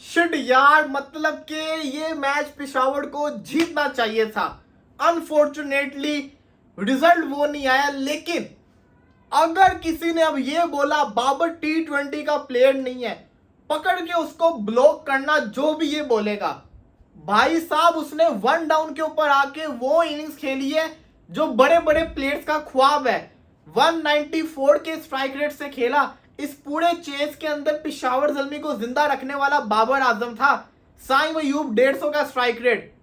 Shit यार, मतलब कि ये मैच पेशावर को जीतना चाहिए था। अनफॉर्चुनेटली रिजल्ट वो नहीं आया। लेकिन अगर किसी ने अब ये बोला बाबर T20 का प्लेयर नहीं है, पकड़ के उसको ब्लॉक करना। जो भी ये बोलेगा भाई साहब, उसने वन डाउन के ऊपर आके वो इनिंग्स खेली है जो बड़े बड़े प्लेयर्स का ख्वाब है। 194 के स्ट्राइक रेट से खेला। इस पूरे चेस के अंदर पेशावर ज़ल्मी को जिंदा रखने वाला बाबर आजम था। साइम अयूब 150 का स्ट्राइक रेट,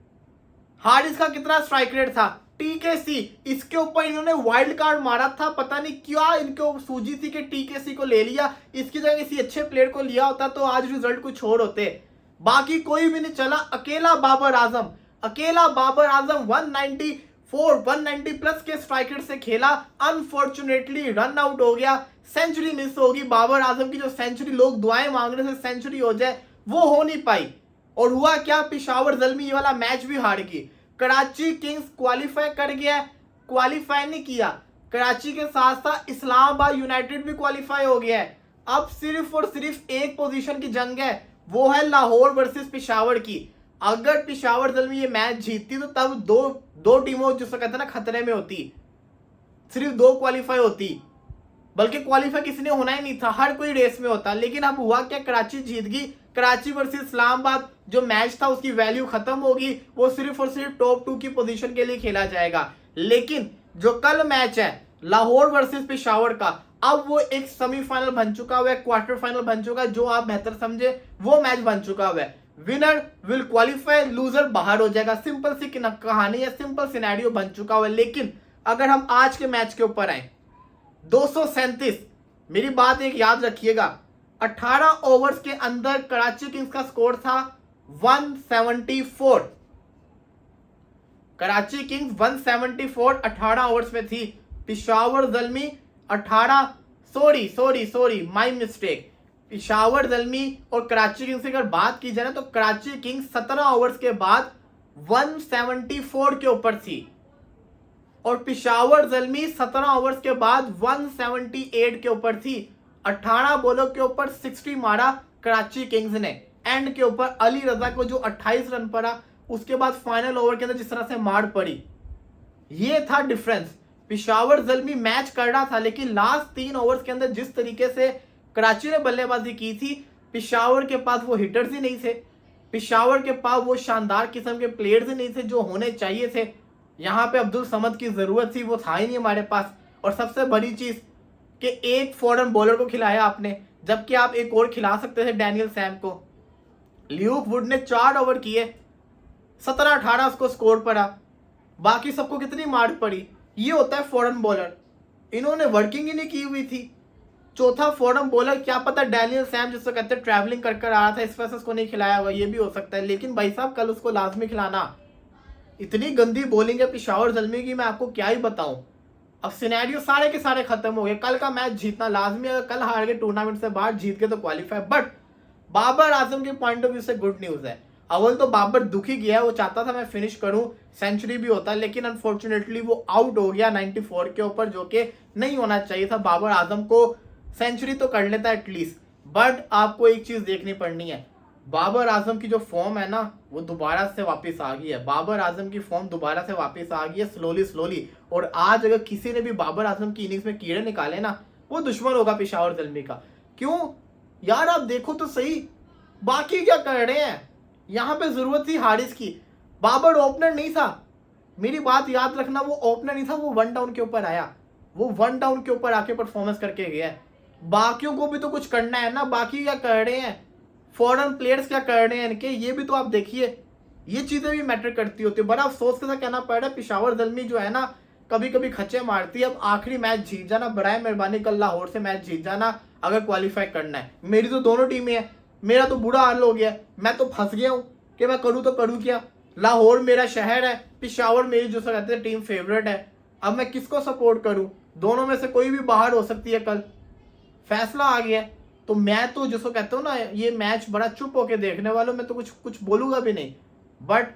हारिस का कितना स्ट्राइक रेट था, टीकेसी इसके ऊपर इन्होंने वाइल्ड कार्ड मारा था। पता नहीं क्या इनको सूझी थी कि टीकेसी को ले लिया, इसकी जगह किसी अच्छे प्लेयर को लिया होता तो आज रिजल्ट कुछ और होते। बाकी कोई भी नहीं चला, अकेला बाबर आजम 190 प्लस के स्ट्राइक रेट से खेला। अनफॉर्चुनेटली रन आउट हो गया, सेंचुरी मिस होगी। बाबर आजम की जो सेंचुरी लोग दुआएं मांग रहे थे सेंचुरी हो जाए, वो हो नहीं पाई। और हुआ क्या, पेशावर ज़ल्मी ये वाला मैच भी हार गई। कराची किंग्स क्वालिफाई कर गया, क्वालिफाई नहीं किया, कराची के साथ साथ इस्लामाबाद यूनाइटेड भी क्वालिफाई हो गया है। अब सिर्फ और सिर्फ एक पोजीशन की जंग है, वो है लाहौर वर्सेस पेशावर की। अगर पेशावर ज़ल्मी ये मैच जीतती तो तब दो टीमों जिसको कहते हैं ना खतरे में होती, सिर्फ 2 क्वालिफाई होती, बल्कि क्वालिफाई किसी ने होना ही नहीं था, हर कोई रेस में होता। लेकिन अब हुआ क्या, कराची जीत गई। कराची वर्सेस इस्लामाबाद जो मैच था उसकी वैल्यू खत्म होगी, वो सिर्फ और सिर्फ टॉप 2 की पोजीशन के लिए खेला जाएगा। लेकिन जो कल मैच है लाहौर वर्सेस पेशावर का, अब वो एक सेमीफाइनल बन चुका हुआ है, क्वार्टर फाइनल बन चुका है, जो आप बेहतर समझे वो मैच बन चुका हुआ है। विनर विल क्वालिफाई, लूजर बाहर हो जाएगा। सिंपल सी कहानी है, सिंपल सिनेरियो बन चुका हुआ है। लेकिन अगर हम आज के मैच के ऊपर आए, 237, मेरी बात एक याद रखिएगा, 18 ओवर्स के अंदर कराची किंग्स का स्कोर था 174। कराची किंग्स 174 18 ओवर्स में थी। Peshawar Zalmi 18 sorry my mistake. Peshawar Zalmi और कराची किंग्स की अगर बात की जाए ना, तो कराची किंग्स 17 ओवर्स के बाद 174 के ऊपर थी और पेशावर ज़ल्मी 17 ओवर्स के बाद 178 के ऊपर थी। 18 बॉलों के ऊपर 60 मारा कराची किंग्स ने। एंड के ऊपर अली रजा को जो 28 रन पड़ा, उसके बाद फाइनल ओवर के अंदर जिस तरह से मार पड़ी, ये था डिफरेंस। पेशावर ज़ल्मी मैच कर रहा था, लेकिन लास्ट 3 ओवर्स के अंदर जिस तरीके से कराची ने बल्लेबाजी की थी, पेशावर के पास वो हिटर्स ही नहीं थे, पेशावर के पास वो शानदार किस्म के प्लेयर्स ही नहीं थे जो होने चाहिए थे। यहाँ पे अब्दुल समद की जरूरत थी, वो था ही नहीं हमारे पास। और सबसे बड़ी चीज कि एक फॉरेन बॉलर को खिलाया आपने, जबकि आप एक और खिला सकते थे, डैनियल सैम को। ल्यूक वुड ने 4 ओवर किए, 17-18 उसको स्कोर पड़ा, बाकी सबको कितनी मार पड़ी। ये होता है फॉरेन बॉलर, इन्होंने वर्किंग ही नहीं की हुई थी। चौथा फॉरेन बॉलर, क्या पता डैनियल सैम जिसको कहते हैं ट्रैवलिंग कर आ रहा था, इस वजह से उसको नहीं खिलाया हुआ, ये भी हो सकता है। लेकिन भाई साहब कल उसको लाजमी खिलाना। इतनी गंदी बॉलिंग है पेशावर ज़ल्मी की, मैं आपको क्या ही बताऊं। अब सिनेरियो सारे के सारे खत्म हो गए। कल का मैच जीतना लाजमी है, कल हार गए टूर्नामेंट से बाहर, जीत के तो क्वालिफाई। बट बाबर आजम के पॉइंट ऑफ व्यू से गुड न्यूज है। अव्वल तो बाबर दुखी गया है, वो चाहता था मैं फिनिश करूं, सेंचुरी भी होता, लेकिन अनफॉर्चुनेटली वो आउट हो गया 94 के ऊपर, जो कि नहीं होना चाहिए था। बाबर आजम को सेंचुरी तो कर लेता एटलीस्ट। बट आपको एक चीज देखनी पड़नी है, बाबर आजम की जो फॉर्म है ना, वो दोबारा से वापस आ गई है। बाबर आजम की फॉर्म दोबारा से वापस आ गई है, स्लोली। और आज अगर किसी ने भी बाबर आजम की इनिंग्स में कीड़े निकाले ना, वो दुश्मन होगा पेशावर ज़ल्मी का। क्यों यार, आप देखो तो सही, बाकी क्या कर रहे हैं। यहाँ पे जरूरत थी हारिस की, बाबर ओपनर नहीं था, मेरी बात याद रखना, वो ओपनर नहीं था, वो 1 डाउन के ऊपर आया, वो 1 डाउन के ऊपर आके परफॉर्मेंस करके गया है। बाकियों को भी तो कुछ करना है ना, बाकी क्या कर रहे हैं, फॉरेन प्लेयर्स क्या कर रहे हैं इनके, ये भी तो आप देखिए। ये चीजें भी मैटर करती होती है। बड़ा अफसोस के साथ कहना पड़ रहा है, पेशावर ज़ल्मी जो है ना, कभी कभी खच्चे मारती है। अब आखिरी मैच जीत जाना, बराए मेहरबानी कल लाहौर से मैच जीत जाना अगर क्वालिफाई करना है। मेरी तो दोनों टीमें हैं, मेरा तो बुरा हाल हो गया, मैं तो फंस गया हूँ कि मैं करूँ तो करूँ क्या। लाहौर मेरा शहर है, पेशावर मेरी जो कहते हैं टीम फेवरेट है। अब मैं किसको सपोर्ट करूँ, दोनों में से कोई भी बाहर हो सकती है। कल फैसला आ गया है, तो मैं तो जिसको कहता हूँ ना, ये मैच बड़ा चुप होके देखने वालों, मैं तो कुछ बोलूंगा भी नहीं। But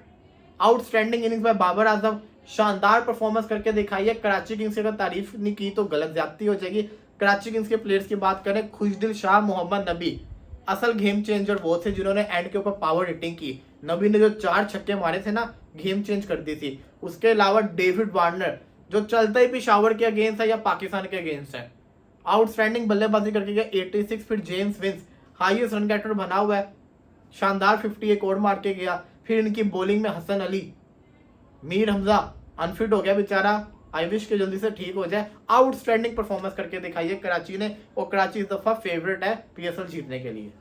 outstanding innings by Babar Azam, शानदार परफॉर्मेंस करके दिखाई है। कराची किंग्स की अगर तारीफ नहीं की तो गलत ज्यादती हो जाएगी। कराची किंग्स के प्लेयर्स की बात करें, खुशदिल शाह, मोहम्मद नबी, असल गेम चेंजर वो थे जिन्होंने एंड के ऊपर पावर हिटिंग की। नबी ने जो 4 छक्के मारे थे ना, गेम चेंज कर दी थी। उसके अलावा डेविड वार्नर जो चलता ही पेशावर के अगेंस्ट है या पाकिस्तान के अगेंस्ट है, आउटस्टैंडिंग बल्लेबाजी करके गया 86। फिर James Vince highest run getter बना हुआ है, शानदार 50 एक और मार के गया। फिर इनकी बॉलिंग में हसन अली, मीर हमजा अनफिट हो गया बेचारा, आई विश के जल्दी से ठीक हो जाए। आउटस्टैंडिंग परफॉर्मेंस करके दिखाई है कराची ने, और कराची इस दफा फेवरेट है पीएसएल जीतने के लिए।